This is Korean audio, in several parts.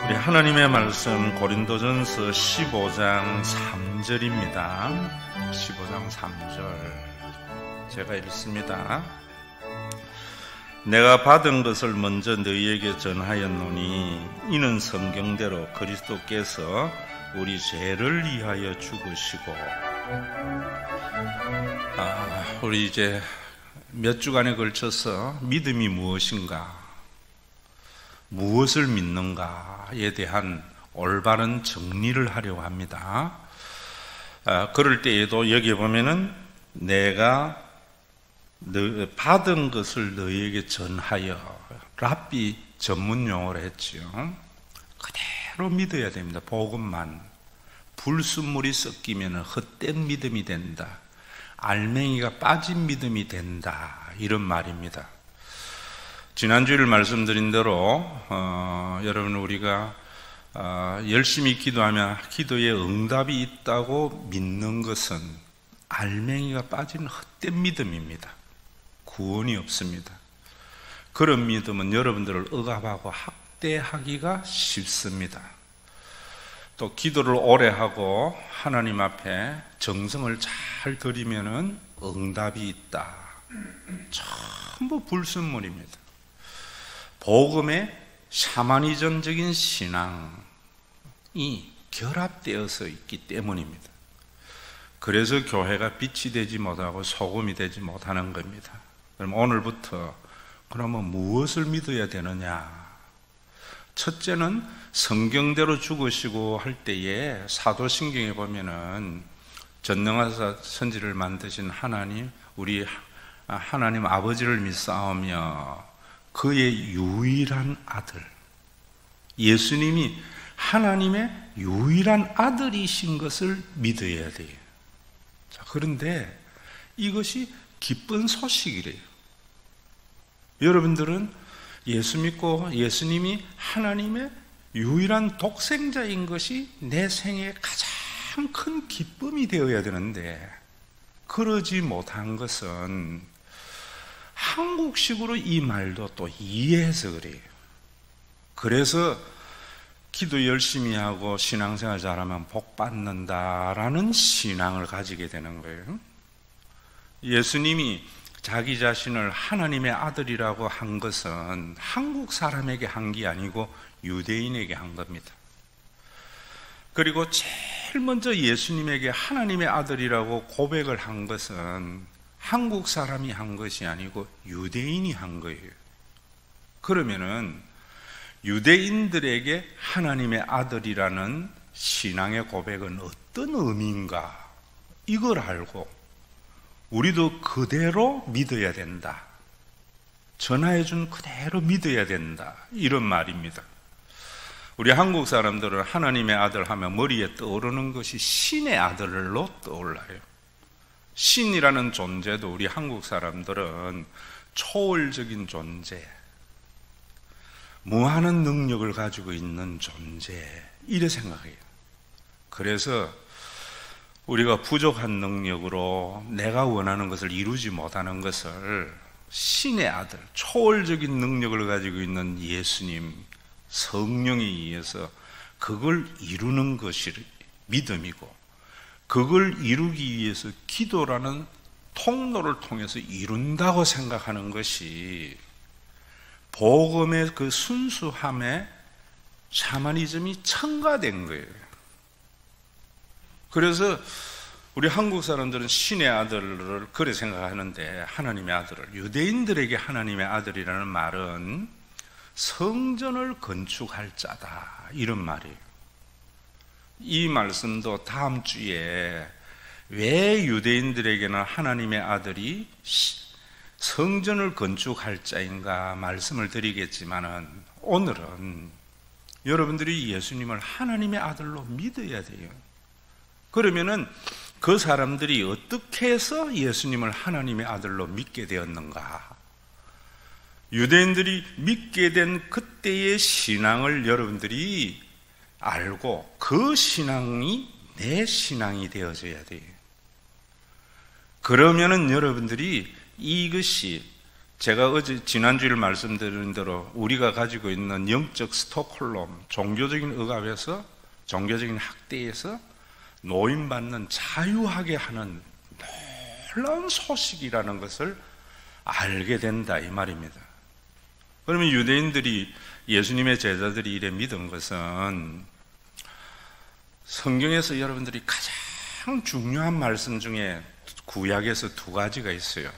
우리 하나님의 말씀 고린도전서 15장 3절입니다. 15장 3절 제가 읽습니다. 내가 받은 것을 먼저 너희에게 전하였노니 이는 성경대로 그리스도께서 우리 죄를 위하여 죽으시고 우리 이제 몇 주간에 걸쳐서 믿음이 무엇인가, 무엇을 믿는가에 대한 올바른 정리를 하려고 합니다. 그럴 때에도 여기 보면은 내가 받은 것을 너희에게 전하여, 랍비 전문 용어로 했지요. 그대로 믿어야 됩니다. 복음만. 불순물이 섞이면 헛된 믿음이 된다. 알맹이가 빠진 믿음이 된다. 이런 말입니다. 지난주일 말씀드린 대로 여러분 우리가 열심히 기도하면 기도에 응답이 있다고 믿는 것은 알맹이가 빠진 헛된 믿음입니다. 구원이 없습니다. 그런 믿음은 여러분들을 억압하고 학대하기가 쉽습니다. 또 기도를 오래 하고 하나님 앞에 정성을 잘 드리면은 응답이 있다. 전부 불순물입니다. 복음의 샤머니즘적인 신앙이 결합되어서 있기 때문입니다. 그래서 교회가 빛이 되지 못하고 소금이 되지 못하는 겁니다. 그럼 오늘부터 그러면 무엇을 믿어야 되느냐? 첫째는 성경대로 죽으시고 할 때에 사도신경에 보면은 전능하사 천지를 만드신 하나님, 우리 하나님 아버지를 믿사오며 그의 유일한 아들, 예수님이 하나님의 유일한 아들이신 것을 믿어야 돼요. 자, 그런데 이것이 기쁜 소식이래요. 여러분들은 예수 믿고 예수님이 하나님의 유일한 독생자인 것이 내 생의 가장 큰 기쁨이 되어야 되는데 그러지 못한 것은 한국식으로 이 말도 또 이해해서 그래요. 그래서 기도 열심히 하고 신앙생활 잘하면 복 받는다라는 신앙을 가지게 되는 거예요. 예수님이 자기 자신을 하나님의 아들이라고 한 것은 한국 사람에게 한 게 아니고 유대인에게 한 겁니다. 그리고 제일 먼저 예수님에게 하나님의 아들이라고 고백을 한 것은 한국 사람이 한 것이 아니고 유대인이 한 거예요. 그러면은 유대인들에게 하나님의 아들이라는 신앙의 고백은 어떤 의미인가? 이걸 알고 우리도 그대로 믿어야 된다. 전하해준 그대로 믿어야 된다. 이런 말입니다. 우리 한국 사람들은 하나님의 아들 하면 머리에 떠오르는 것이 신의 아들로 떠올라요. 신이라는 존재도 우리 한국 사람들은 초월적인 존재, 무한한 능력을 가지고 있는 존재, 이래 생각해요. 그래서 우리가 부족한 능력으로 내가 원하는 것을 이루지 못하는 것을 신의 아들, 초월적인 능력을 가지고 있는 예수님, 성령에 의해서 그걸 이루는 것이 믿음이고, 그걸 이루기 위해서 기도라는 통로를 통해서 이룬다고 생각하는 것이 복음의 그 순수함에 샤머니즘이 첨가된 거예요. 그래서 우리 한국 사람들은 신의 아들을 그래 생각하는데 하나님의 아들을, 유대인들에게 하나님의 아들이라는 말은 성전을 건축할 자다, 이런 말이에요. 이 말씀도 다음 주에 왜 유대인들에게는 하나님의 아들이 성전을 건축할 자인가 말씀을 드리겠지만은 오늘은 여러분들이 예수님을 하나님의 아들로 믿어야 돼요. 그러면은 그 사람들이 어떻게 해서 예수님을 하나님의 아들로 믿게 되었는가? 유대인들이 믿게 된 그때의 신앙을 여러분들이 알고 그 신앙이 내 신앙이 되어져야 돼요. 그러면은 여러분들이 이것이 제가 지난주에 말씀드린 대로 우리가 가지고 있는 영적 스톡홀름, 종교적인 억압에서, 종교적인 학대에서 노임받는 자유하게 하는 놀라운 소식이라는 것을 알게 된다, 이 말입니다. 그러면 유대인들이, 예수님의 제자들이 이래 믿은 것은 성경에서 여러분들이 가장 중요한 말씀 중에 구약에서 두 가지가 있어요.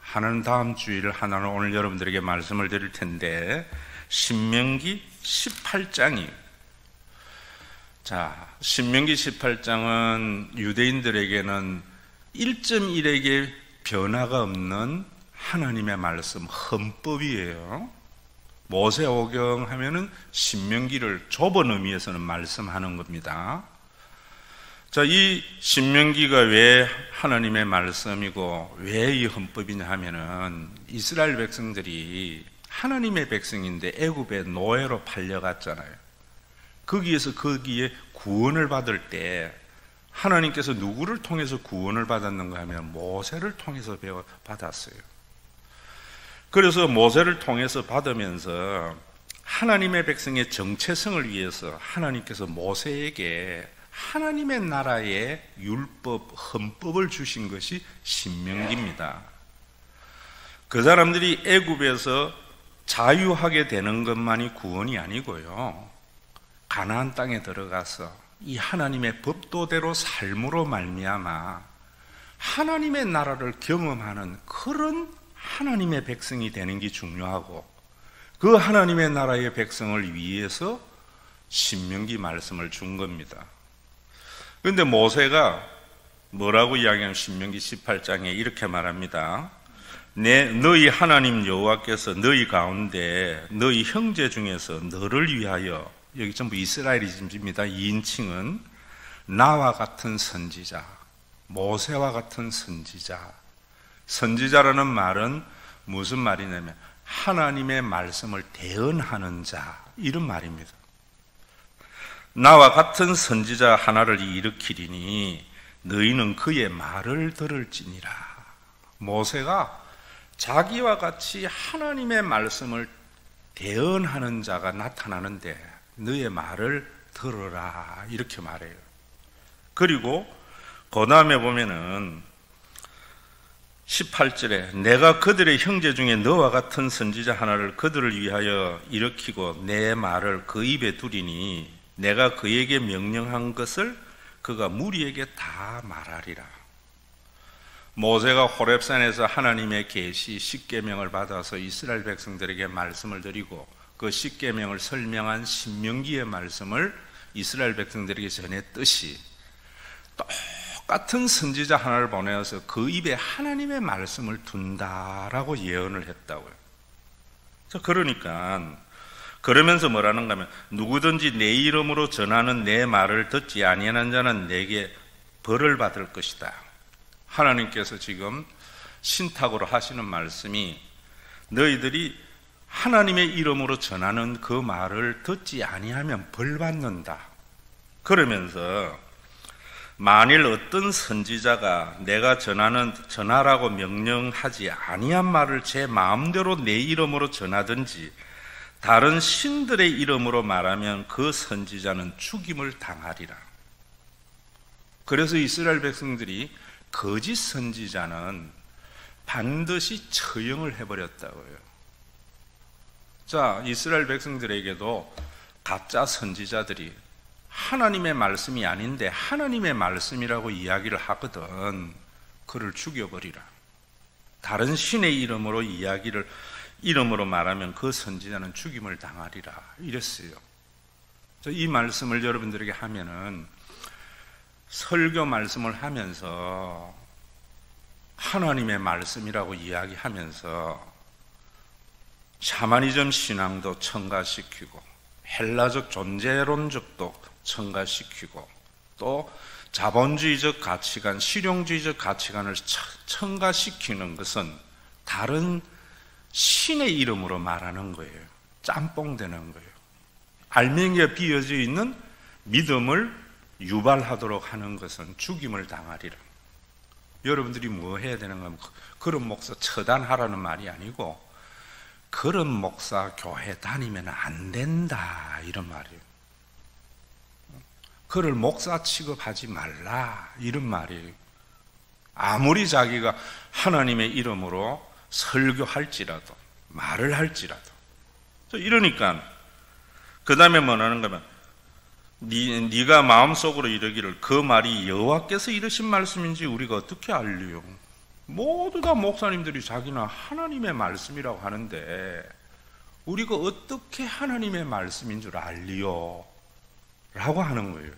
하나는 다음 주일, 하나는 오늘 여러분들에게 말씀을 드릴 텐데, 신명기 18장이, 자, 신명기 18장은 유대인들에게는 1.1에게 변화가 없는 하나님의 말씀, 헌법이에요. 모세오경 하면은 신명기를 좁은 의미에서는 말씀하는 겁니다. 자, 이 신명기가 왜 하나님의 말씀이고 왜 이 헌법이냐 하면은 이스라엘 백성들이 하나님의 백성인데 애굽의 노예로 팔려갔잖아요. 거기에 구원을 받을 때 하나님께서 누구를 통해서 구원을 받았는가 하면 모세를 통해서 받았어요. 그래서 모세를 통해서 받으면서 하나님의 백성의 정체성을 위해서 하나님께서 모세에게 하나님의 나라의 율법, 헌법을 주신 것이 신명기입니다. 그 사람들이 애굽에서 자유하게 되는 것만이 구원이 아니고요, 가나안 땅에 들어가서 이 하나님의 법도대로 삶으로 말미암아 하나님의 나라를 경험하는 그런 하나님의 백성이 되는 게 중요하고, 그 하나님의 나라의 백성을 위해서 신명기 말씀을 준 겁니다. 그런데 모세가 뭐라고 이야기하면 신명기 18장에 이렇게 말합니다. 너희 하나님 여호와께서 너희 가운데 너희 형제 중에서 너를 위하여, 여기 전부 이스라엘입니다. 2인칭은 나와 같은 선지자, 모세와 같은 선지자. 선지자라는 말은 무슨 말이냐면 하나님의 말씀을 대언하는 자, 이런 말입니다. 나와 같은 선지자 하나를 일으키리니 너희는 그의 말을 들을지니라. 모세가 자기와 같이 하나님의 말씀을 대언하는 자가 나타나는데 너의 말을 들으라, 이렇게 말해요. 그리고 그 다음에 보면은 18절에 내가 그들의 형제 중에 너와 같은 선지자 하나를 그들을 위하여 일으키고 내 말을 그 입에 두리니 내가 그에게 명령한 것을 그가 무리에게 다 말하리라. 모세가 호렙산에서 하나님의 계시 십계명을 받아서 이스라엘 백성들에게 말씀을 드리고 그 십계명을 설명한 신명기의 말씀을 이스라엘 백성들에게 전했듯이 똑같은 선지자 하나를 보내어서 그 입에 하나님의 말씀을 둔다라고 예언을 했다고요. 그러니까 그러면서 뭐라는가 하면 누구든지 내 이름으로 전하는 내 말을 듣지 아니하는 자는 내게 벌을 받을 것이다. 하나님께서 지금 신탁으로 하시는 말씀이 너희들이 하나님의 이름으로 전하는 그 말을 듣지 아니하면 벌 받는다. 그러면서 만일 어떤 선지자가 내가 전하라고 명령하지 아니한 말을 제 마음대로 내 이름으로 전하든지 다른 신들의 이름으로 말하면 그 선지자는 죽임을 당하리라. 그래서 이스라엘 백성들이 거짓 선지자는 반드시 처형을 해버렸다고요. 자, 이스라엘 백성들에게도 가짜 선지자들이 하나님의 말씀이 아닌데 하나님의 말씀이라고 이야기를 하거든. 그를 죽여버리라. 다른 신의 이름으로 말하면 그 선지자는 죽임을 당하리라. 이랬어요. 이 말씀을 여러분들에게 하면은 설교 말씀을 하면서 하나님의 말씀이라고 이야기하면서 샤머니즘 신앙도 첨가시키고 헬라적 존재론적도 첨가시키고 또 자본주의적 가치관, 실용주의적 가치관을 첨가시키는 것은 다른 신의 이름으로 말하는 거예요. 짬뽕되는 거예요. 알맹이가 비어져 있는 믿음을 유발하도록 하는 것은 죽임을 당하리라. 여러분들이 뭐 해야 되는가 하면 그런 목사 처단하라는 말이 아니고 그런 목사 교회 다니면 안 된다 이런 말이에요. 그를 목사 취급하지 말라 이런 말이에요. 아무리 자기가 하나님의 이름으로 설교할지라도 말을 할지라도. 이러니까 그 다음에 뭐라는 거면 네가 마음속으로 이르기를 그 말이 여호와께서 이르신 말씀인지 우리가 어떻게 알리요? 모두 다 목사님들이 자기는 하나님의 말씀이라고 하는데 우리가 어떻게 하나님의 말씀인 줄 알리요? 라고 하는 거예요.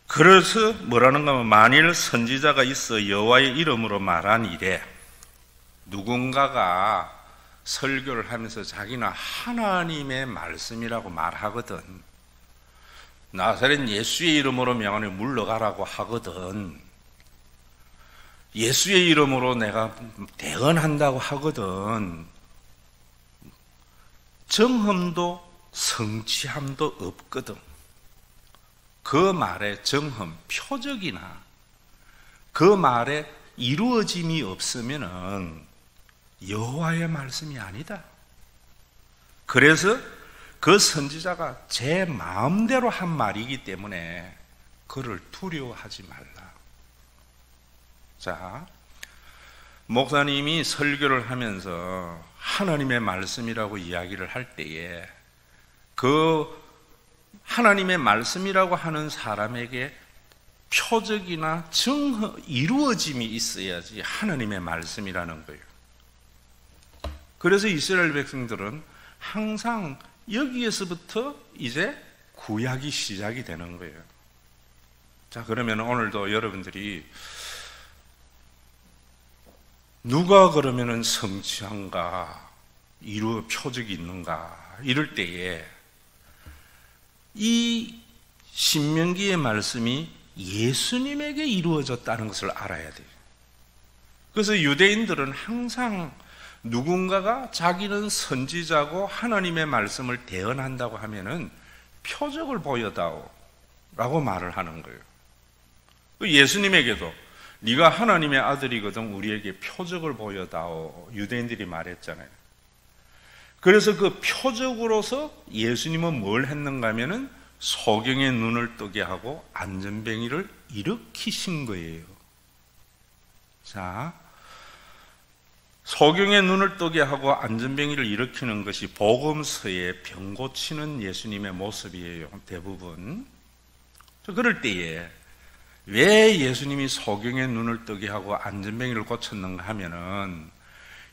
그래서 뭐라는가 하면 만일 선지자가 있어 여호와의 이름으로 말한 이래 누군가가 설교를 하면서 자기는 하나님의 말씀이라고 말하거든. 나사렛 예수의 이름으로 명하니 물러가라고 하거든. 예수의 이름으로 내가 대언한다고 하거든. 정흠도 성취함도 없거든. 그 말에 정흠, 표적이나 그 말에 이루어짐이 없으면은 여호와의 말씀이 아니다. 그래서 그 선지자가 제 마음대로 한 말이기 때문에 그를 두려워하지 말라. 자, 목사님이 설교를 하면서 하나님의 말씀이라고 이야기를 할 때에 그 하나님의 말씀이라고 하는 사람에게 표적이나 이루어짐이 있어야지 하나님의 말씀이라는 거예요. 그래서 이스라엘 백성들은 항상 여기에서부터 이제 구약이 시작이 되는 거예요. 자, 그러면 오늘도 여러분들이 누가 그러면은 성취한가, 표적이 있는가, 이럴 때에 이 신명기의 말씀이 예수님에게 이루어졌다는 것을 알아야 돼요. 그래서 유대인들은 항상 누군가가 자기는 선지자고 하나님의 말씀을 대언한다고 하면은 표적을 보여다오 라고 말을 하는 거예요. 예수님에게도 네가 하나님의 아들이거든 우리에게 표적을 보여다오 유대인들이 말했잖아요. 그래서 그 표적으로서 예수님은 뭘 했는가 하면은 소경의 눈을 뜨게 하고 안전뱅이를 일으키신 거예요. 자, 소경의 눈을 뜨게 하고 안전뱅이를 일으키는 것이 복음서에 병 고치는 예수님의 모습이에요. 대부분. 그럴 때에 왜 예수님이 소경의 눈을 뜨게 하고 안전뱅이를 고쳤는가 하면은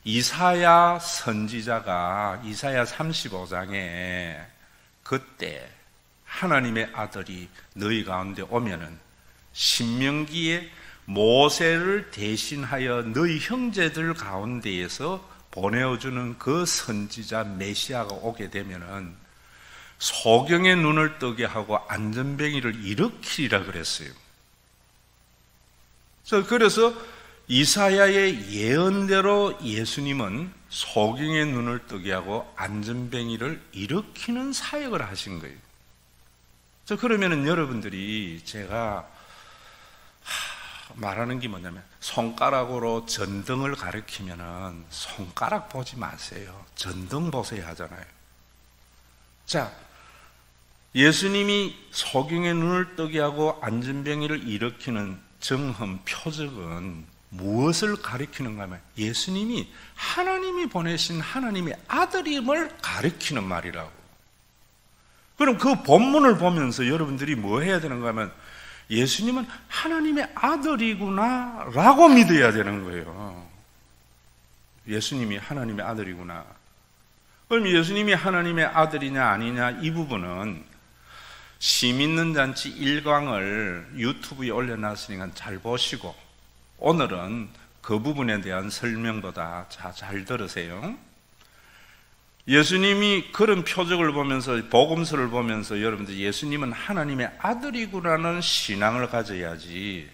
이사야 선지자가 이사야 35장에 그때 하나님의 아들이 너희 가운데 오면은 신명기에 모세를 대신하여 너희 형제들 가운데에서 보내어주는 그 선지자 메시아가 오게 되면은 소경의 눈을 뜨게 하고 안전뱅이를 일으키리라 그랬어요. 그래서 이사야의 예언대로 예수님은 소경의 눈을 뜨게 하고 안전뱅이를 일으키는 사역을 하신 거예요. 그러면은 여러분들이 제가 말하는 게 뭐냐면 손가락으로 전등을 가리키면은 손가락 보지 마세요. 전등 보세요 하잖아요. 자, 예수님이 소경의 눈을 뜨게 하고 안전뱅이를 일으키는 정흠 표적은 무엇을 가리키는가 하면 예수님이 하나님이 보내신 하나님의 아들임을 가리키는 말이라고. 그럼 그 본문을 보면서 여러분들이 뭐 해야 되는가 하면 예수님은 하나님의 아들이구나 라고 믿어야 되는 거예요. 예수님이 하나님의 아들이구나. 그럼 예수님이 하나님의 아들이냐 아니냐 이 부분은 시민는 잔치 1강을 유튜브에 올려놨으니까 잘 보시고 오늘은 그 부분에 대한 설명보다 잘 들으세요. 예수님이 그런 표적을 보면서 복음서를 보면서 여러분들 예수님은 하나님의 아들이구나는 신앙을 가져야지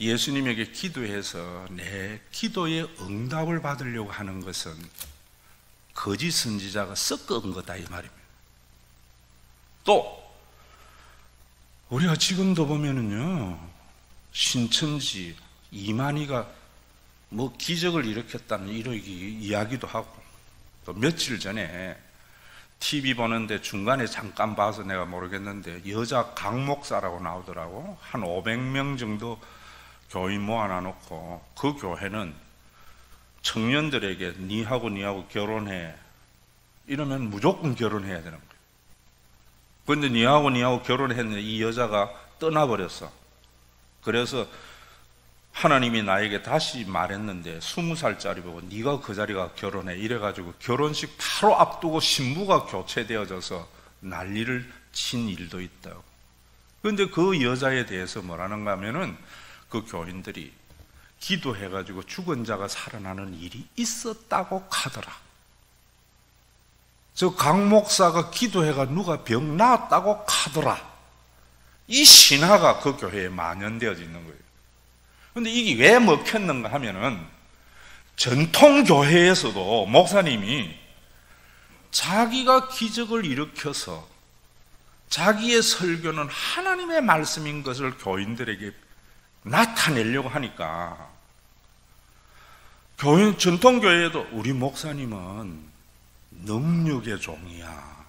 예수님에게 기도해서 내 기도에 응답을 받으려고 하는 것은 거짓 선지자가 섞은 거다 이 말입니다. 또 우리가 지금도 보면은요 신천지 이만희가 뭐 기적을 일으켰다는 이런 이야기도 하고, 또 며칠 전에 TV 보는데 중간에 잠깐 봐서 내가 모르겠는데 여자 강목사라고 나오더라고. 한 500명 정도 교인 모아놔놓고 그 교회는 청년들에게 니하고 결혼해 이러면 무조건 결혼해야 되는 거예요. 그런데 니하고 결혼했는데 이 여자가 떠나버렸어. 그래서 하나님이 나에게 다시 말했는데 20살짜리 보고 네가 그 자리가 결혼해 이래가지고 결혼식 바로 앞두고 신부가 교체되어져서 난리를 친 일도 있다고. 그런데 그 여자에 대해서 뭐라는가 하면은 그 교인들이 기도해가지고 죽은 자가 살아나는 일이 있었다고 하더라. 저 강 목사가 기도해가 누가 병 나았다고 하더라. 이 신화가 그 교회에 만연되어져 있는 거예요. 그런데 이게 왜 먹혔는가 하면은 전통교회에서도 목사님이 자기가 기적을 일으켜서 자기의 설교는 하나님의 말씀인 것을 교인들에게 나타내려고 하니까 전통교회에도 우리 목사님은 능력의 종이야.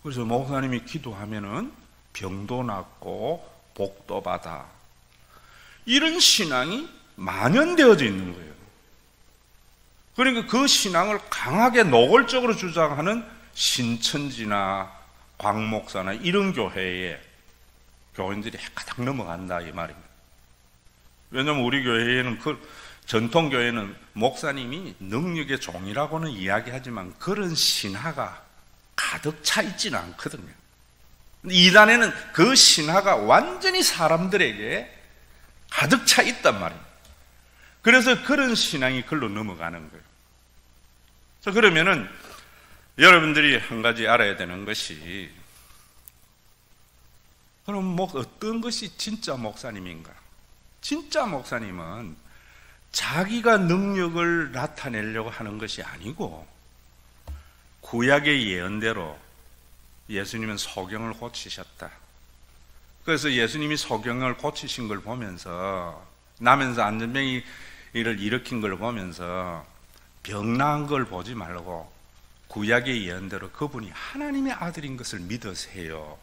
그래서 목사님이 기도하면은 병도 낫고 복도 받아. 이런 신앙이 만연되어져 있는 거예요. 그러니까 그 신앙을 강하게 노골적으로 주장하는 신천지나 광목사나 이런 교회에 교인들이 가닥 넘어간다 이 말입니다. 왜냐하면 우리 교회에는 전통교회는 목사님이 능력의 종이라고는 이야기하지만 그런 신화가 가득 차 있지는 않거든요. 이단에는 그 신화가 완전히 사람들에게 가득 차 있단 말입니다. 그래서 그런 신앙이 글로 넘어가는 거예요. 자, 그러면은 여러분들이 한 가지 알아야 되는 것이, 그럼 어떤 것이 진짜 목사님인가? 진짜 목사님은 자기가 능력을 나타내려고 하는 것이 아니고 구약의 예언대로 예수님은 소경을 고치셨다. 그래서 예수님이 소경을 고치신 걸 보면서 나면서 안전병이를 일으킨 걸 보면서 병 나은 걸 보지 말고 구약의 예언대로 그분이 하나님의 아들인 것을 믿으세요.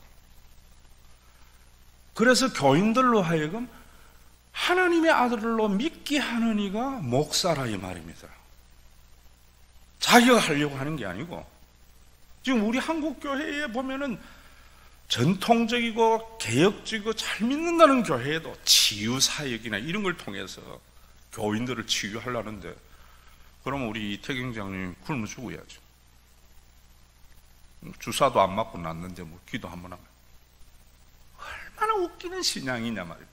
그래서 교인들로 하여금 하나님의 아들로 믿게 하는 이가 목사라 이 말입니다. 자기가 하려고 하는 게 아니고, 지금 우리 한국 교회에 보면은 전통적이고 개혁적이고 잘 믿는다는 교회에도 치유사역이나 이런 걸 통해서 교인들을 치유하려는데, 그러면 우리 이태경 장님 굶어 죽어야죠. 주사도 안 맞고 났는데 뭐 기도 한번 하면 얼마나 웃기는 신앙이냐 말입니다.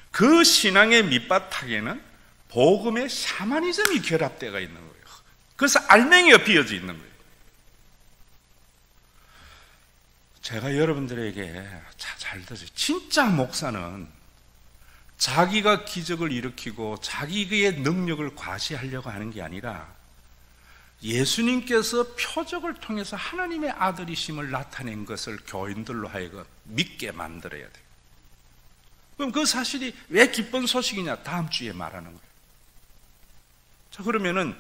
그 신앙의 밑바탕에는 복음의 샤머니즘이 결합되어 있는 거예요. 그래서 알맹이가 비어져 있는 거예요. 제가 여러분들에게 잘 들으세요. 진짜 목사는 자기가 기적을 일으키고 자기의 능력을 과시하려고 하는 게 아니라 예수님께서 표적을 통해서 하나님의 아들이심을 나타낸 것을 교인들로 하여금 믿게 만들어야 돼요. 그럼 그 사실이 왜 기쁜 소식이냐? 다음 주에 말하는 거예요. 자, 그러면은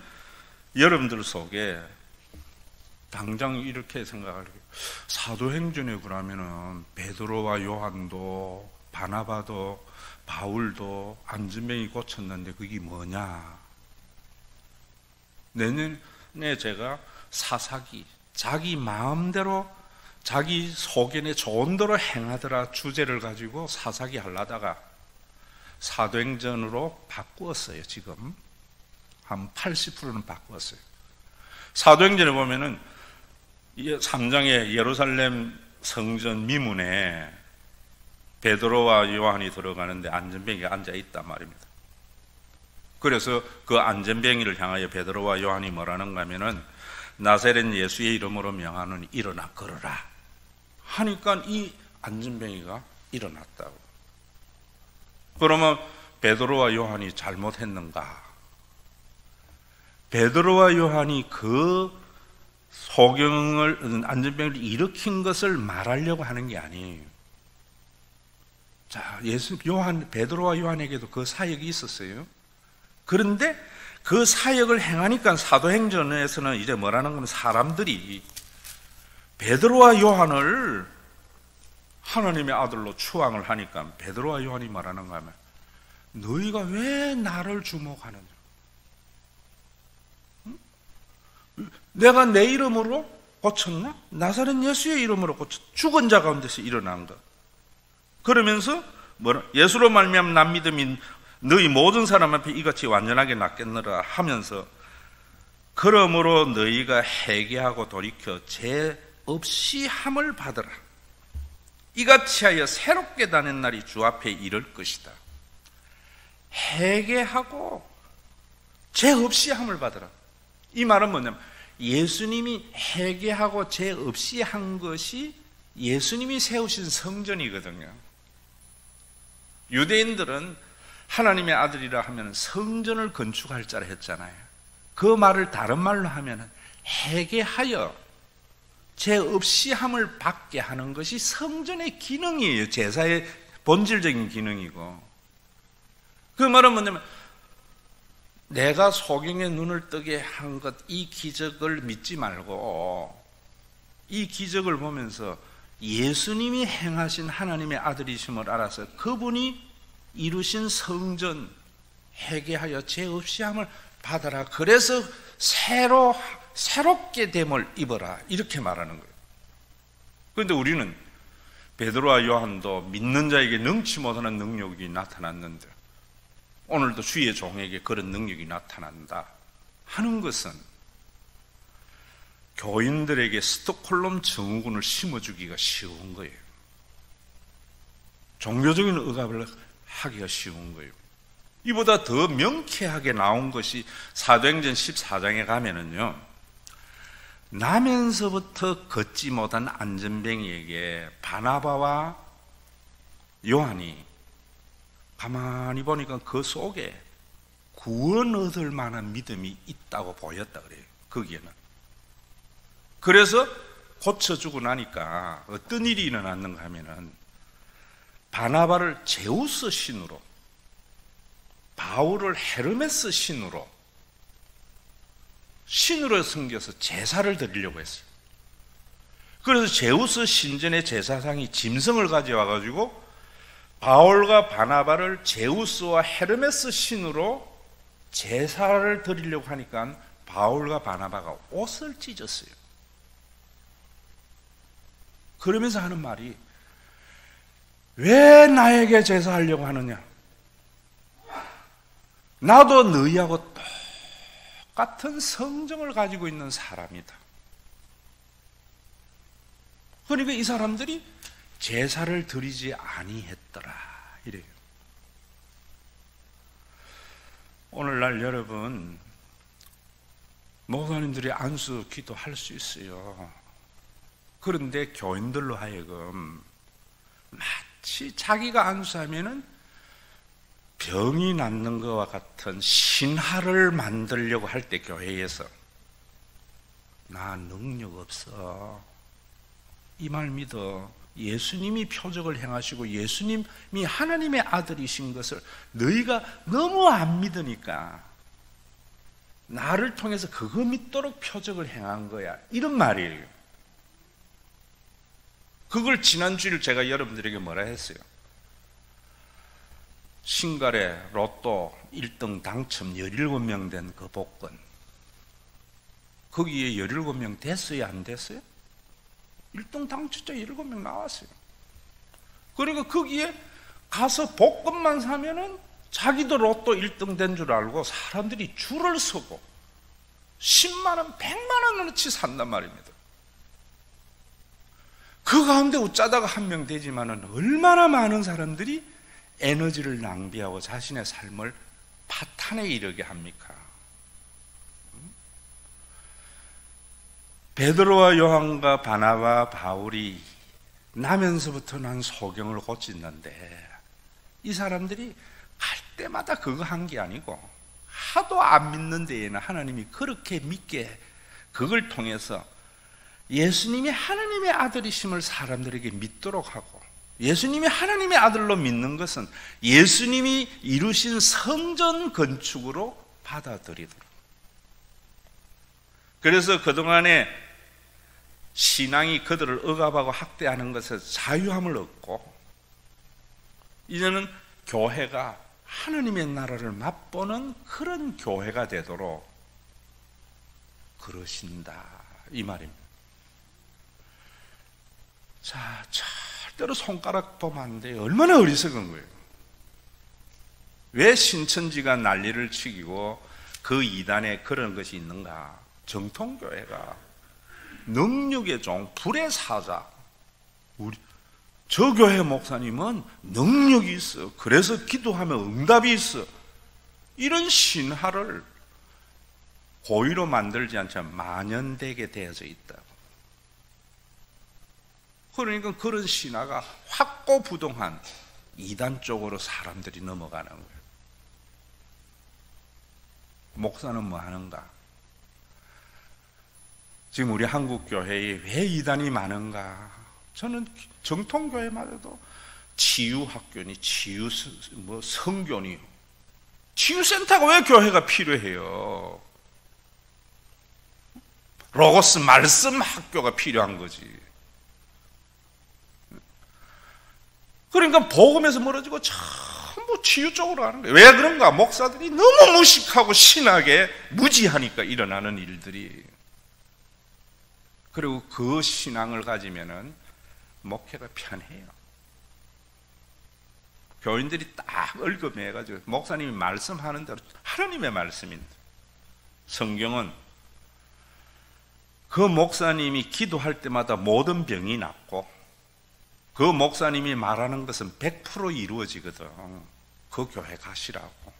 여러분들 속에 당장 이렇게 생각할 거예요. 사도행전에 그러면은 베드로와 요한도 바나바도 바울도 안전병이 고쳤는데 그게 뭐냐? 내년에 제가 사사기, 자기 마음대로 자기 소견에 좋은 대로 행하더라 주제를 가지고 사사기 하려다가 사도행전으로 바꾸었어요. 지금 한 80%는 바꾸었어요. 사도행전에 보면은 3장에 예루살렘 성전 미문에 베드로와 요한이 들어가는데 안전병이가 앉아 있단 말입니다. 그래서 그 안전병이를 향하여 베드로와 요한이 뭐라는가 하면은 나사렛 예수의 이름으로 명하노니 일어나 걸어라 하니까 이 안전병이가 일어났다고. 그러면 베드로와 요한이 잘못했는가? 베드로와 요한이 그 소경을 안전병을 일으킨 것을 말하려고 하는 게 아니에요. 자, 베드로와 요한에게도 그 사역이 있었어요. 그런데 그 사역을 행하니까 사도행전에서는 이제 뭐라는 건 사람들이 베드로와 요한을 하나님의 아들로 추앙을 하니까 베드로와 요한이 말하는가 하면 너희가 왜 나를 주목하느냐? 내가 내 이름으로 고쳤나? 나사렛 예수의 이름으로 고쳤 죽은 자 가운데서 일어난 것. 그러면서 예수로 말미암아 난 믿음이 너희 모든 사람 앞에 이같이 완전하게 낫겠느라 하면서 그러므로 너희가 회개하고 돌이켜 죄 없이 함을 받으라. 이같이 하여 새롭게 다는 날이 주 앞에 이를 것이다. 회개하고 죄 없이 함을 받으라. 이 말은 뭐냐면 예수님이 회개하고 죄 없이 한 것이 예수님이 세우신 성전이거든요. 유대인들은 하나님의 아들이라 하면 성전을 건축할 자라 했잖아요. 그 말을 다른 말로 하면 회개하여 죄 없이 함을 받게 하는 것이 성전의 기능이에요. 제사의 본질적인 기능이고, 그 말은 뭐냐면 내가 소경의 눈을 뜨게 한 것, 이 기적을 믿지 말고 이 기적을 보면서 예수님이 행하신 하나님의 아들이심을 알아서 그분이 이루신 성전 회개하여 죄 없이 함을 받아라. 그래서 새롭게 됨을 입어라. 이렇게 말하는 거예요. 그런데 우리는 베드로와 요한도 믿는 자에게 능치 못하는 능력이 나타났는데 오늘도 주의 종에게 그런 능력이 나타난다 하는 것은 교인들에게 스톡홀름 증후군을 심어주기가 쉬운 거예요. 종교적인 억압을 하기가 쉬운 거예요. 이보다 더 명쾌하게 나온 것이 사도행전 14장에 가면은요, 나면서부터 걷지 못한 안전뱅이에게 바나바와 요한이 가만히 보니까 그 속에 구원 얻을 만한 믿음이 있다고 보였다 그래요. 거기에는. 그래서 고쳐주고 나니까 어떤 일이 일어났는가 하면은 바나바를 제우스 신으로, 바울을 헤르메스 신으로 섬겨서 제사를 드리려고 했어요. 그래서 제우스 신전의 제사상이 짐승을 가져와가지고 바울과 바나바를 제우스와 헤르메스 신으로 제사를 드리려고 하니까 바울과 바나바가 옷을 찢었어요. 그러면서 하는 말이 왜 나에게 제사하려고 하느냐? 나도 너희하고 똑같은 성정을 가지고 있는 사람이다. 그러니까 이 사람들이 제사를 드리지 아니했더라 이래요. 오늘날 여러분, 목사님들이 안수 기도할 수 있어요. 그런데 교인들로 하여금 마치 자기가 안수하면은 병이 낫는 것과 같은 신화를 만들려고 할 때 교회에서 나 능력 없어, 이 말 믿어. 예수님이 표적을 행하시고 예수님이 하나님의 아들이신 것을 너희가 너무 안 믿으니까 나를 통해서 그거 믿도록 표적을 행한 거야, 이런 말이에요. 그걸 지난주일 제가 여러분들에게 뭐라 했어요? 신갈에 로또 1등 당첨 17명 된 그 복권, 거기에 17명 됐어요, 안 됐어요? 1등 당첨자 17명 나왔어요. 그러니까 거기에 가서 복권만 사면은 자기도 로또 1등 된 줄 알고 사람들이 줄을 서고 10만 원, 100만 원어치 산단 말입니다. 그 가운데 웃자다가 한 명 되지만은 얼마나 많은 사람들이 에너지를 낭비하고 자신의 삶을 파탄에 이르게 합니까? 베드로와 요한과 바나바, 바울이 나면서부터 난 소경을 고친다는데 이 사람들이 갈 때마다 그거 한 게 아니고 하도 안 믿는 데에는 하나님이 그렇게 믿게 그걸 통해서 예수님이 하나님의 아들이심을 사람들에게 믿도록 하고 예수님이 하나님의 아들로 믿는 것은 예수님이 이루신 성전 건축으로 받아들이도록. 그래서 그동안에 신앙이 그들을 억압하고 학대하는 것에서 자유함을 얻고, 이제는 교회가 하나님의 나라를 맛보는 그런 교회가 되도록 그러신다, 이 말입니다. 자, 절대로 손가락 보면 안 돼요. 얼마나 어리석은 거예요. 왜 신천지가 난리를 치고 그 이단에 그런 것이 있는가? 정통교회가 능력의 종, 불의 사자, 저 교회 목사님은 능력이 있어, 그래서 기도하면 응답이 있어, 이런 신화를 고의로 만들지 않지만 만연되게 되어져 있다고. 그러니까 그런 신화가 확고부동한 이단 쪽으로 사람들이 넘어가는 거예요. 목사는 뭐 하는가? 지금 우리 한국 교회에 왜 이단이 많은가? 저는 정통교회마저도 치유학교니 성교니, 치유센터가 왜 교회가 필요해요? 로고스 말씀 학교가 필요한 거지. 그러니까 복음에서 멀어지고 전부 치유 쪽으로 가는 거예요. 왜 그런가? 목사들이 너무 무식하고 신하게 무지하니까 일어나는 일들이. 그리고 그 신앙을 가지면은 목회가 편해요. 교인들이 딱 얽어매가지고 목사님이 말씀하는 대로 하나님의 말씀인데, 성경은 그 목사님이 기도할 때마다 모든 병이 낫고 그 목사님이 말하는 것은 100% 이루어지거든. 그 교회 가시라고.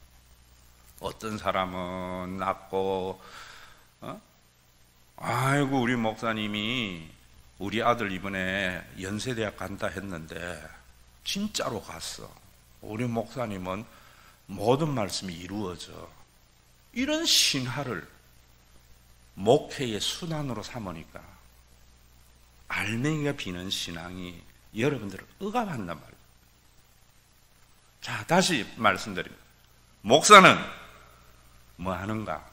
어떤 사람은 낫고, 아이고 우리 목사님이 우리 아들 이번에 연세대학 간다 했는데 진짜로 갔어. 우리 목사님은 모든 말씀이 이루어져. 이런 신화를 목회의 순환으로 삼으니까 알맹이가 비는 신앙이 여러분들을 억압한단 말이에요. 자, 다시 말씀드립니다. 목사는 뭐 하는가?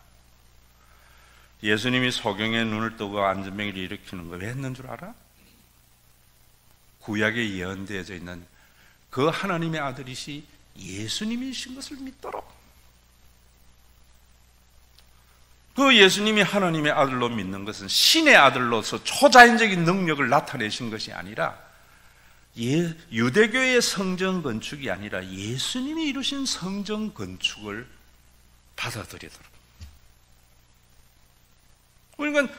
예수님이 소경의 눈을 뜨고 안전병을 일으키는 거 왜 했는 줄 알아? 구약에 예언되어져 있는 그 하나님의 아들이시 예수님이신 것을 믿도록. 그 예수님이 하나님의 아들로 믿는 것은 신의 아들로서 초자연적인 능력을 나타내신 것이 아니라 유대교의 성전 건축이 아니라 예수님이 이루신 성전 건축을 받아들이도록. 그러니까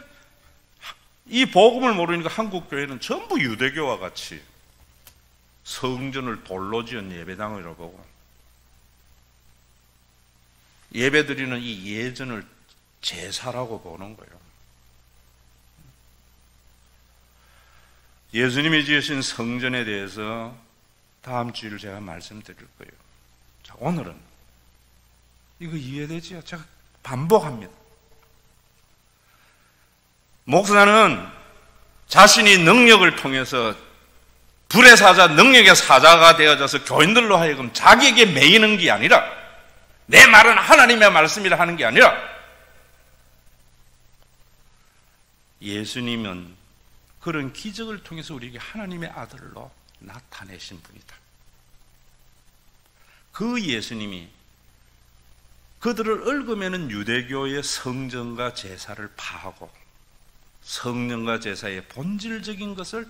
이 복음을 모르니까 한국 교회는 전부 유대교와 같이 성전을 돌로 지은 예배당이라고 보고, 예배드리는 이 예전을 제사라고 보는 거예요. 예수님이 지으신 성전에 대해서 다음 주일 제가 말씀드릴 거예요. 자, 오늘은 이거 이해되지요? 제가 반복합니다. 목사는 자신이 능력을 통해서 불의 사자, 능력의 사자가 되어져서 교인들로 하여금 자기에게 매이는 게 아니라, 내 말은 하나님의 말씀이라 하는 게 아니라, 예수님은 그런 기적을 통해서 우리에게 하나님의 아들로 나타내신 분이다. 그 예수님이 그들을 얽으매는 유대교의 성전과 제사를 파하고 성령과 제사의 본질적인 것을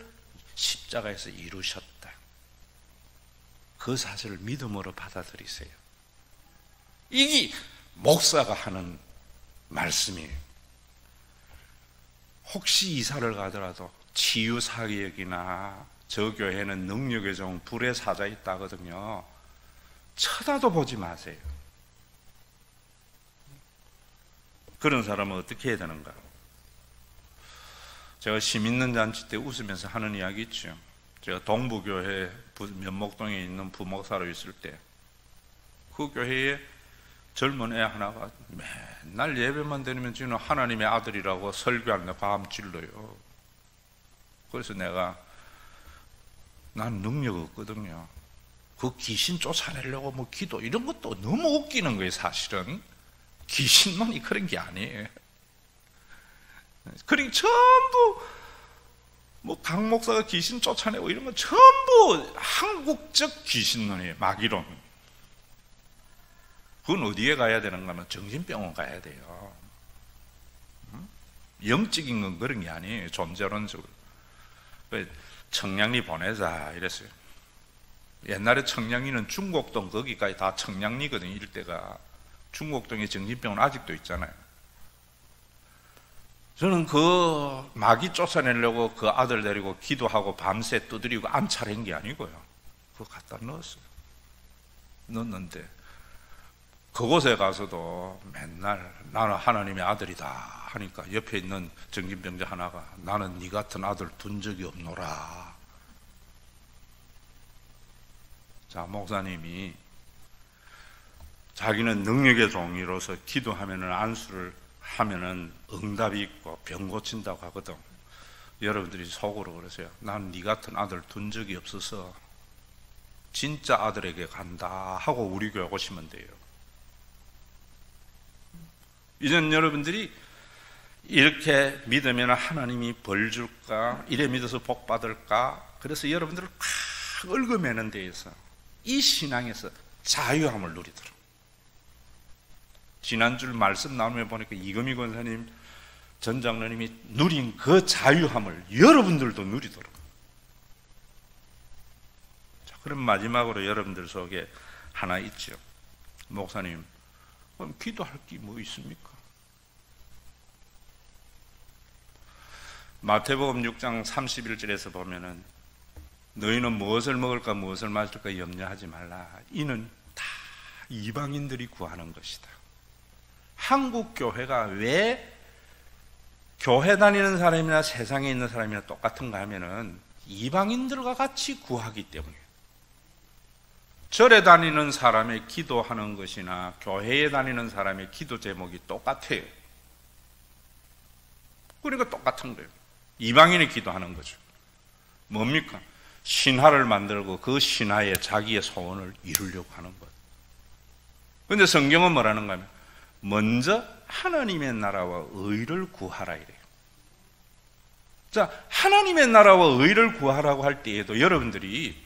십자가에서 이루셨다. 그 사실을 믿음으로 받아들이세요. 이게 목사가 하는 말씀이에요. 혹시 이사를 가더라도 치유사역이나 저 교회는 능력의 종, 불의 사자 있다거든요. 쳐다도 보지 마세요. 그런 사람은 어떻게 해야 되는가? 제가 심 있는 잔치 때 웃으면서 하는 이야기 있죠. 제가 동부교회 면목동에 있는 부목사로 있을 때 그 교회에 젊은 애 하나가 맨날 예배만 드리면 지는 하나님의 아들이라고 설교하는데 밤 질러요. 그래서 내가 난 능력 없거든요. 그 귀신 쫓아내려고 뭐 기도 이런 것도 너무 웃기는 거예요. 사실은 귀신만이 그런 게 아니에요. 그러니까 전부 뭐 강 목사가 귀신 쫓아내고 이런 건 전부 한국적 귀신론이에요. 마귀론. 그건 어디에 가야 되는가 하면 정신병원 가야 돼요. 영적인 건 그런 게 아니에요. 존재론적으로. 청량리 보내자 이랬어요. 옛날에 청량리는 중곡동 거기까지 다 청량리거든요. 일대가. 중곡동에 정신병원 아직도 있잖아요. 저는 그 마귀 쫓아내려고 그 아들 데리고 기도하고 밤새 두드리고 암살한 게 아니고요. 그거 갖다 넣었어요. 넣었는데 그곳에 가서도 맨날 나는 하나님의 아들이다 하니까 옆에 있는 정신병자 하나가 나는 네 같은 아들 둔 적이 없노라. 자, 목사님이 자기는 능력의 종이로서 기도하면은 안수를 하면은 응답이 있고 병 고친다고 하거든. 여러분들이 속으로 그러세요. 난 네 같은 아들 둔 적이 없어서 진짜 아들에게 간다 하고 우리 교회 오시면 돼요. 이젠 여러분들이 이렇게 믿으면 하나님이 벌 줄까? 이래 믿어서 복 받을까? 그래서 여러분들을 팍 얽어매는 데에서 이 신앙에서 자유함을 누리도록. 지난주 말씀 나누며 보니까 이금희 권사님, 전 장로님이 누린 그 자유함을 여러분들도 누리도록. 자, 그럼 마지막으로 여러분들 속에 하나 있죠. 목사님, 그럼 기도할 게 뭐 있습니까? 마태복음 6장 31절에서 보면은 너희는 무엇을 먹을까 무엇을 마실까 염려하지 말라. 이는 다 이방인들이 구하는 것이다. 한국 교회가 왜 교회 다니는 사람이나 세상에 있는 사람이나 똑같은가 하면은 이방인들과 같이 구하기 때문에. 절에 다니는 사람의 기도하는 것이나 교회에 다니는 사람의 기도 제목이 똑같아요. 그러니까 똑같은 거예요. 이방인이 기도하는 거죠. 뭡니까? 신화를 만들고 그 신화에 자기의 소원을 이루려고 하는 것. 그런데 성경은 뭐라는가 하면 먼저 하나님의 나라와 의를 구하라 이래요. 자, 하나님의 나라와 의를 구하라고 할 때에도 여러분들이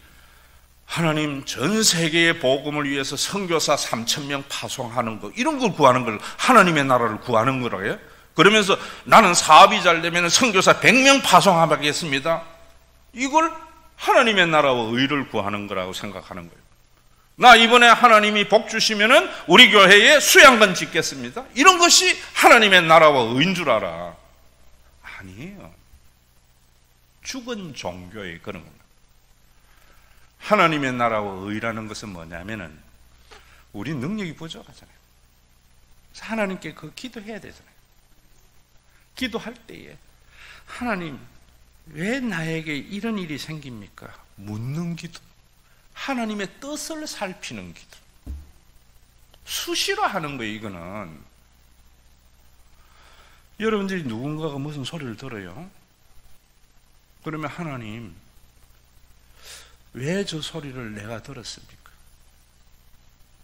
하나님 전 세계의 복음을 위해서 선교사 3,000명 파송하는 거 이런 걸 구하는 걸 하나님의 나라를 구하는 거라고요? 그러면서 나는 사업이 잘 되면 선교사 100명 파송하겠습니다. 이걸 하나님의 나라와 의를 구하는 거라고 생각하는 거예요. 나 이번에 하나님이 복 주시면은 우리 교회에 수양관 짓겠습니다. 이런 것이 하나님의 나라와 의인 줄 알아. 아니에요. 죽은 종교의 그런 겁니다. 하나님의 나라와 의라는 것은 뭐냐면은 우리 능력이 부족하잖아요. 그래서 하나님께 그 기도해야 되잖아요. 기도할 때에 하나님 왜 나에게 이런 일이 생깁니까? 묻는 기도. 하나님의 뜻을 살피는 기도. 수시로 하는 거예요. 이거는 여러분들이 누군가가 무슨 소리를 들어요. 그러면 하나님 왜 저 소리를 내가 들었습니까?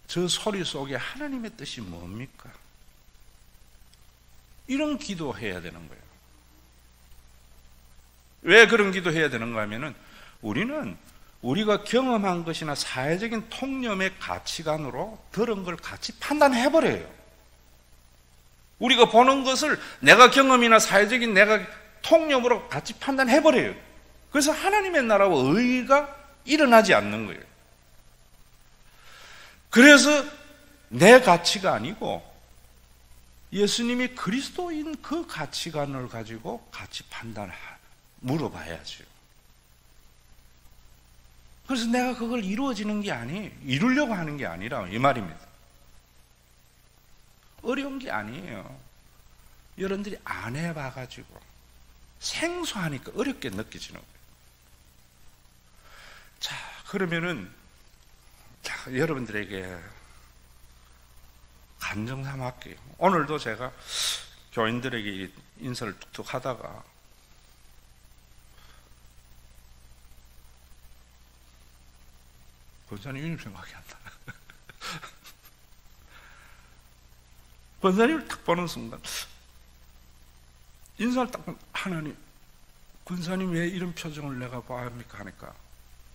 저 소리 속에 하나님의 뜻이 뭡니까? 이런 기도해야 되는 거예요. 왜 그런 기도해야 되는가 하면은 우리는 우리가 경험한 것이나 사회적인 통념의 가치관으로 들은 걸 같이 판단해버려요. 우리가 보는 것을 내가 경험이나 사회적인 내가 통념으로 같이 판단해버려요. 그래서 하나님의 나라와 의가 일어나지 않는 거예요. 그래서 내 가치가 아니고 예수님이 그리스도인 그 가치관을 가지고 같이 물어봐야죠. 그래서 내가 그걸 이루어지는 게 아니에요. 이루려고 하는 게 아니라 이 말입니다. 어려운 게 아니에요. 여러분들이 안 해봐가지고 생소하니까 어렵게 느껴지는 거예요. 자, 그러면은 여러분들에게 간증 삼아 할게요. 오늘도 제가 교인들에게 인사를 툭툭 하다가 권사님 이름 생각이 안 나. 권사님을 딱 보는 순간 인사를 딱 하나님, 권사님 왜 이런 표정을 내가 봐야 합니까? 하니까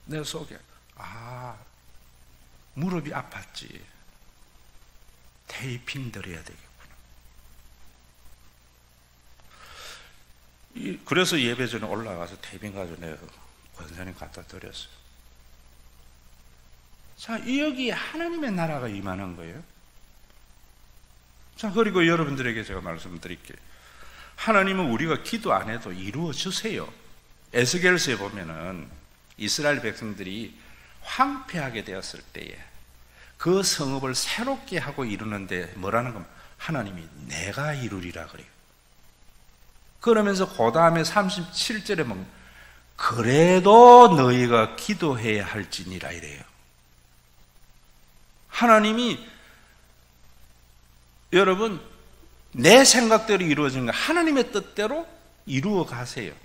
내 속에 무릎이 아팠지, 테이핑 드려야 되겠구나. 그래서 예배 전에 올라가서 테이핑 가지고 내가 권사님 갖다 드렸어요. 자, 여기 하나님의 나라가 임하는 거예요. 자, 그리고 여러분들에게 제가 말씀드릴게요. 하나님은 우리가 기도 안 해도 이루어 주세요. 에스겔서에 보면은 이스라엘 백성들이 황폐하게 되었을 때에 그 성읍을 새롭게 하고 이루는데 뭐라는 겁니까? 하나님이 내가 이루리라 그래요. 그러면서 그 다음에 37절에 보면 그래도 너희가 기도해야 할지니라 이래요. 하나님이 여러분 내 생각대로 이루어진 거 하나님의 뜻대로 이루어 가세요.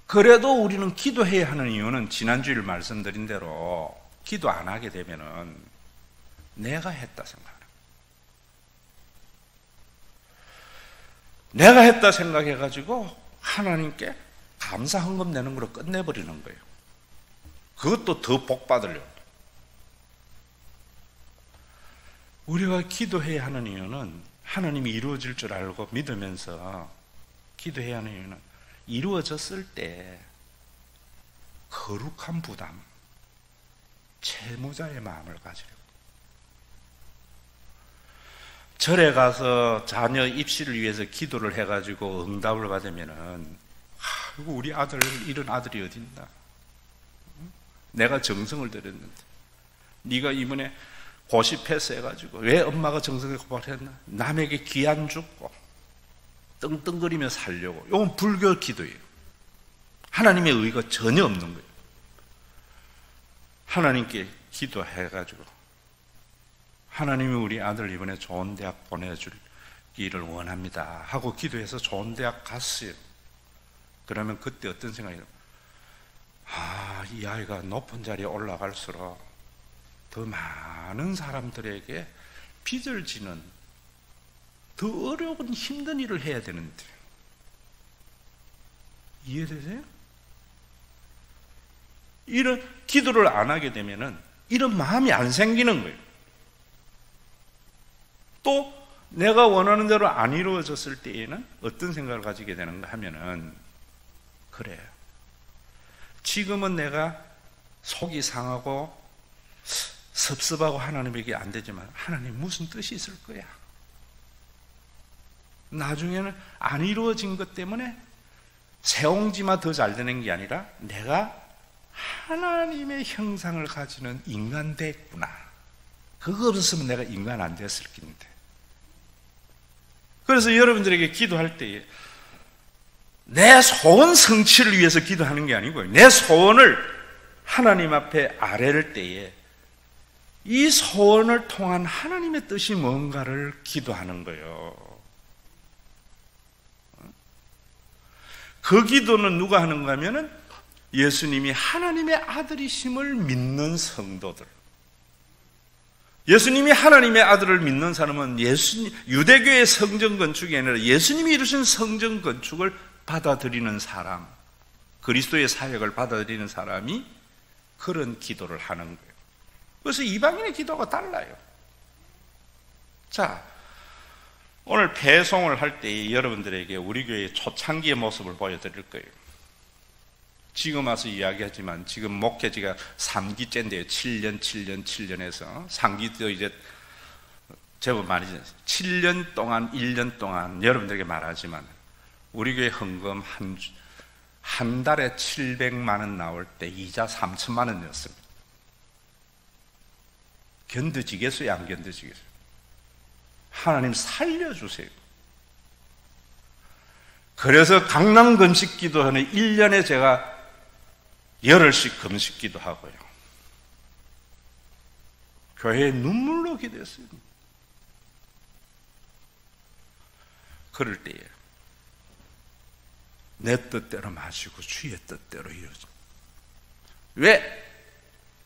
그래도 우리는 기도해야 하는 이유는 지난주에 말씀드린 대로 기도 안 하게 되면은 내가 했다 생각하는, 내가 했다 생각해가지고 하나님께 감사 헌금 내는 걸로 끝내버리는 거예요. 그것도 더 복 받으려고. 우리가 기도해야 하는 이유는 하나님이 이루어질 줄 알고 믿으면서 기도해야 하는 이유는 이루어졌을 때 거룩한 부담, 채무자의 마음을 가지려고. 절에 가서 자녀 입시를 위해서 기도를 해가지고 응답을 받으면은 우리 아들, 이런 아들이 어딨나? 내가 정성을 들였는데 네가 이번에 고시 패스해가지고 왜 엄마가 정성을 고발했나? 남에게 기안 죽고 떵떵거리며 살려고. 이건 불교 기도예요. 하나님의 의가 전혀 없는 거예요. 하나님께 기도해가지고 하나님이 우리 아들 이번에 좋은 대학 보내주기를 원합니다 하고 기도해서 좋은 대학 갔어요. 그러면 그때 어떤 생각이 들어요? 이 아이가 높은 자리에 올라갈수록 더 많은 사람들에게 빚을 지는 더 어려운 힘든 일을 해야 되는데. 이해되세요? 이런 기도를 안 하게 되면은 이런 마음이 안 생기는 거예요. 또 내가 원하는 대로 안 이루어졌을 때에는 어떤 생각을 가지게 되는가 하면은, 그래, 지금은 내가 속이 상하고 섭섭하고 하나님에게 안 되지만 하나님 무슨 뜻이 있을 거야. 나중에는 안 이루어진 것 때문에 새옹지마 더 잘 되는 게 아니라 내가 하나님의 형상을 가지는 인간 됐구나. 그거 없었으면 내가 인간 안 됐을 텐데. 그래서 여러분들에게 기도할 때에 내 소원 성취를 위해서 기도하는 게 아니고요, 내 소원을 하나님 앞에 아뢰를 때에 이 소원을 통한 하나님의 뜻이 뭔가를 기도하는 거예요. 그 기도는 누가 하는가 하면은 예수님이 하나님의 아들이심을 믿는 성도들, 예수님이 하나님의 아들을 믿는 사람은 유대교의 성전 건축이 아니라 예수님이 이루신 성전 건축을 받아들이는 사람, 그리스도의 사역을 받아들이는 사람이 그런 기도를 하는 거예요. 그래서 이방인의 기도가 달라요. 자, 오늘 배송을 할 때 여러분들에게 우리 교회의 초창기의 모습을 보여드릴 거예요. 지금 와서 이야기하지만 지금 목회지가 3기째인데요. 7년에서 3기도 이제 제법 많이 지났어요. 7년 동안, 1년 동안 여러분들에게 말하지만 우리 교회 헌금 한 달에 700만 원 나올 때 이자 3천만 원이었습니다. 견뎌지겠어요? 안 견뎌지겠어요? 하나님 살려주세요. 그래서 강남 금식 기도하는 1년에 제가 열흘씩 금식 기도하고요, 교회에 눈물로 기도했어요. 그럴 때에 내 뜻대로 마시고 주의 뜻대로 이루어져. 왜?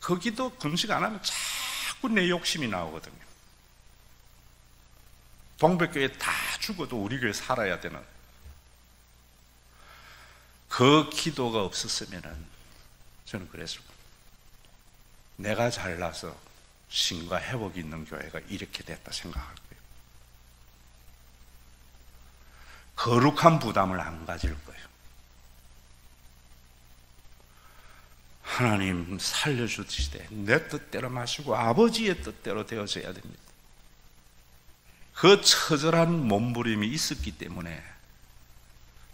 거기도 금식 안 하면 자꾸 내 욕심이 나오거든요. 동백교회 다 죽어도 우리 교회 살아야 되는 그 기도가 없었으면 저는 그랬을 거예요. 내가 잘나서 신과 회복이 있는 교회가 이렇게 됐다 생각할 거예요. 거룩한 부담을 안 가질 거예요. 하나님 살려주시되 내 뜻대로 마시고 아버지의 뜻대로 되어져야 됩니다. 그 처절한 몸부림이 있었기 때문에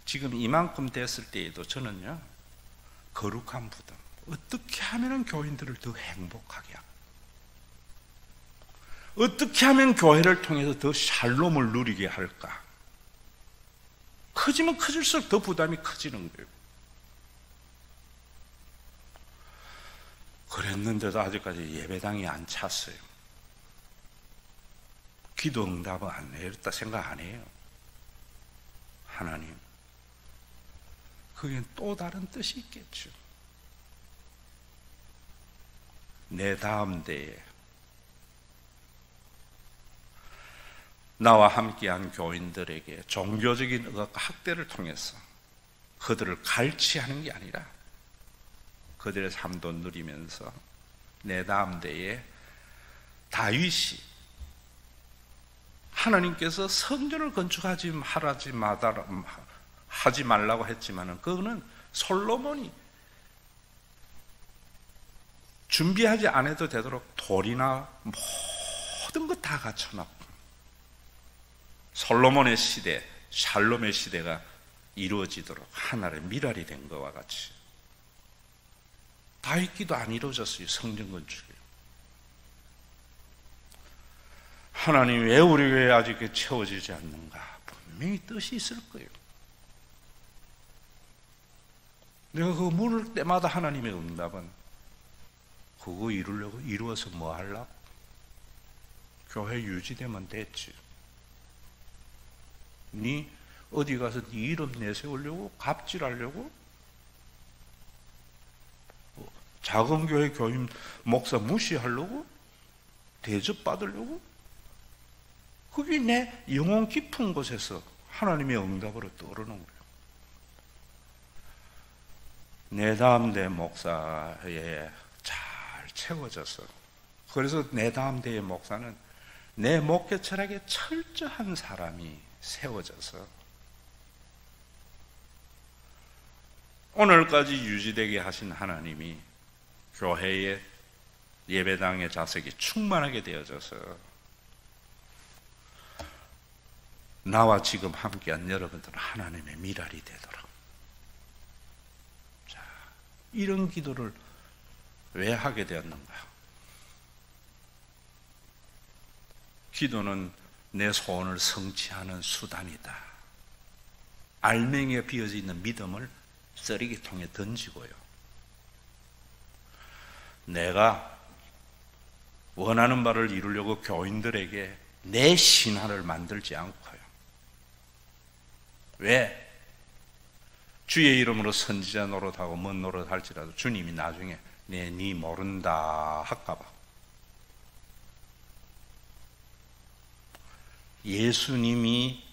지금 이만큼 됐을 때에도 저는요, 거룩한 부담, 어떻게 하면 교인들을 더 행복하게 하고, 어떻게 하면 교회를 통해서 더 샬롬을 누리게 할까? 커지면 커질수록 더 부담이 커지는 거예요. 그랬는데도 아직까지 예배당이 안 찼어요. 기도 응답은 안 해줬다 생각 안 해요. 하나님, 그게 또 다른 뜻이 있겠죠. 내 다음 대에 나와 함께한 교인들에게 종교적인 학대를 통해서 그들을 갈취하는 게 아니라 그들의 삶도 누리면서 내 다음 대에 다윗이 하나님께서 성전을 건축하지 하지 말라고 했지만은 그거는 솔로몬이 준비하지 않아도 되도록 돌이나 모든 것 다 갖춰놨고, 솔로몬의 시대, 샬롬의 시대가 이루어지도록 하나의 미랄이 된 것과 같이 다윗 기도 안 이루어졌어요. 성전 건축이. 하나님, 왜 우리 교회 아직 채워지지 않는가? 분명히 뜻이 있을 거예요. 내가 그거 물을 때마다 하나님의 응답은 그거 이루려고, 이루어서 뭐 하려고? 교회 유지되면 됐지. 네 어디 가서 네 이름 내세우려고? 갑질하려고? 작은 교회 교인 목사 무시하려고? 대접받으려고? 그게 내 영혼 깊은 곳에서 하나님의 응답으로 떠오르는 거예요. 내 다음 대 목사에 잘 채워져서, 그래서 내 다음 대의 목사는 내 목회 철학에 철저한 사람이 세워져서 오늘까지 유지되게 하신 하나님이 교회의 예배당의 자석이 충만하게 되어져서 나와 지금 함께한 여러분들은 하나님의 미랄이 되도록, 자, 이런 기도를 왜 하게 되었는가? 기도는 내 소원을 성취하는 수단이다. 알맹이에 비어져 있는 믿음을 쓰레기통에 던지고요, 내가 원하는 바를 이루려고 교인들에게 내 신화를 만들지 않고요. 왜? 주의 이름으로 선지자 노릇하고 뭔 노릇할지라도 주님이 나중에 네 모른다 할까봐. 예수님이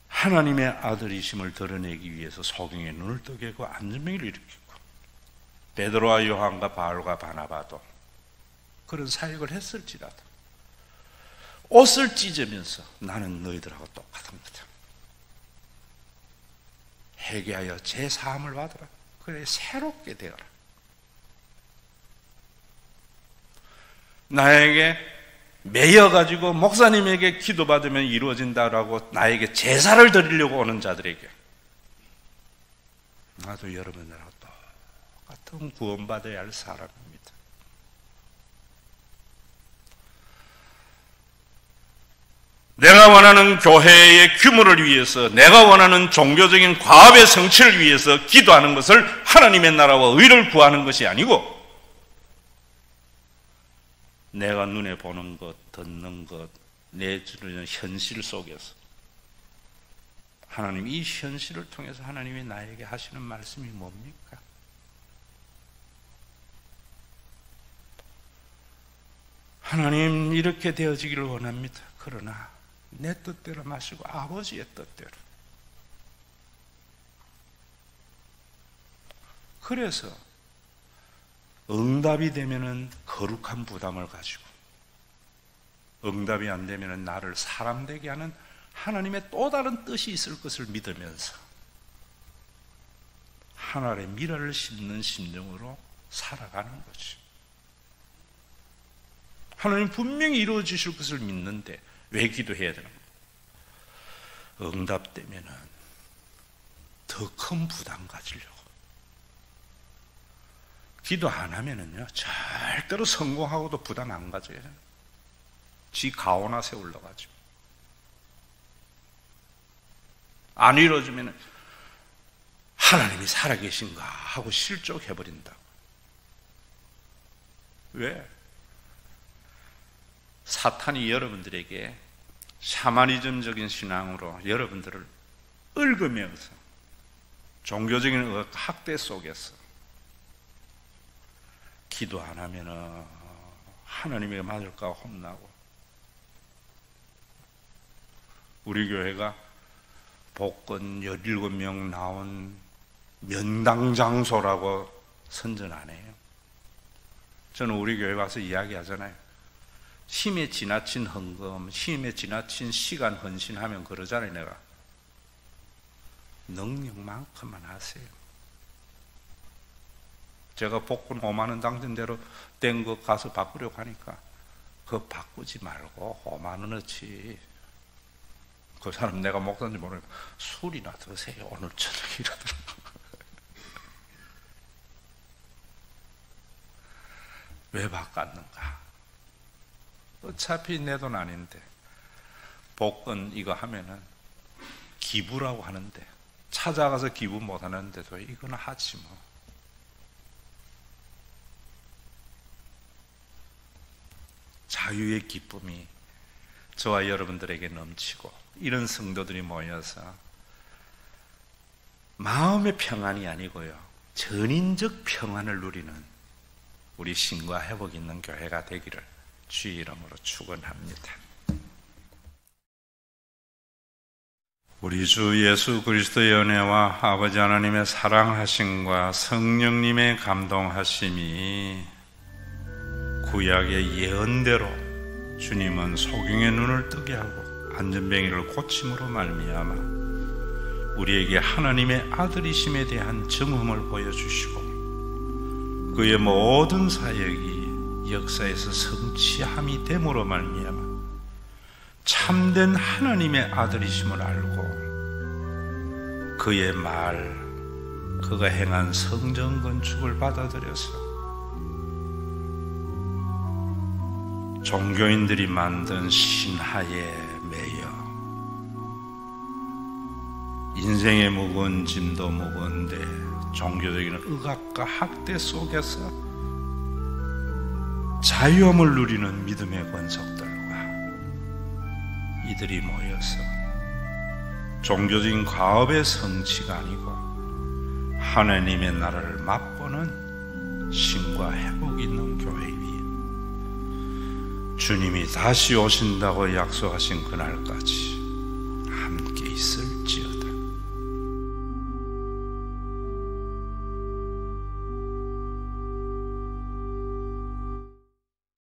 하나님의 아들이심을 드러내기 위해서 소경의 눈을 뜨게 하고 안전병을 일으키고, 베드로와 요한과 바울과 바나바도 그런 사역을 했을지라도 옷을 찢으면서 나는 너희들하고 똑같은 거다, 회개하여 제 사함을 받으라, 그래 새롭게 되어라, 나에게 매여가지고 목사님에게 기도받으면 이루어진다라고 나에게 제사를 드리려고 오는 자들에게 나도 여러분들하고 똑같은 구원받아야 할 사람입니다. 내가 원하는 교회의 규모를 위해서, 내가 원하는 종교적인 과업의 성취를 위해서 기도하는 것을 하나님의 나라와 의를 구하는 것이 아니고, 내가 눈에 보는 것, 듣는 것, 내 주는 현실 속에서 하나님, 이 현실을 통해서 하나님이 나에게 하시는 말씀이 뭡니까? 하나님 이렇게 되어지기를 원합니다. 그러나 내 뜻대로 마시고 아버지의 뜻대로. 그래서 응답이 되면은 거룩한 부담을 가지고, 응답이 안 되면은 나를 사람 되게 하는 하나님의 또 다른 뜻이 있을 것을 믿으면서 하나님의 미래를 심는 심정으로 살아가는 거지. 하나님 분명히 이루어 주실 것을 믿는데 왜 기도해야 되는 거야? 응답되면은 더 큰 부담 가지려고. 기도 안 하면은요, 절대로 성공하고도 부담 안 가져요. 지 가오나 세울러가지고. 안 이루어지면은 하나님이 살아계신가 하고 실족해버린다고. 왜? 사탄이 여러분들에게 샤머니즘적인 신앙으로 여러분들을 얽으면서 종교적인 학대 속에서 기도 안 하면은 하나님에게 맞을까 혼나고. 우리 교회가 복권 17명 나온 면당 장소라고 선전 안 해요. 저는 우리 교회 와서 이야기하잖아요. 힘에 지나친 헌금, 힘에 지나친 시간 헌신하면 그러잖아요. 내가 능력만큼만 하세요. 제가 복권 5만 원 당첨대로 된 거 가서 바꾸려고 하니까 그거 바꾸지 말고 5만 원어치. 그 사람 내가 목사인지 모르니까 술이나 드세요 오늘 저녁에 이러더라고. 왜 바꿨는가? 어차피 내 돈 아닌데. 복권 이거 하면은 기부라고 하는데 찾아가서 기부 못 하는데도 이거는 하지 뭐. 자유의 기쁨이 저와 여러분들에게 넘치고 이런 성도들이 모여서 마음의 평안이 아니고요, 전인적 평안을 누리는 우리 신과 회복 있는 교회가 되기를 주의 이름으로 축원합니다. 우리 주 예수 그리스도의 은혜와 아버지 하나님의 사랑하심과 성령님의 감동하심이 구약의 예언대로 주님은 소경의 눈을 뜨게 하고 안전뱅이를 고침으로 말미암아 우리에게 하나님의 아들이심에 대한 증언을 보여주시고 그의 모든 사역이 역사에서 성취함이 됨으로 말미암아 참된 하나님의 아들이심을 알고 그의 말, 그가 행한 성전 건축을 받아들여서 종교인들이 만든 신하에 매여 인생의 무거운 짐도 무거운데 종교적인 억압과 학대 속에서 자유함을 누리는 믿음의 권속들과 이들이 모여서 종교적인 과업의 성취가 아니고 하나님의 나라를 맛보는 신과 회복이 있는 교회 위에 주님이 다시 오신다고 약속하신 그날까지 함께 있을지어다.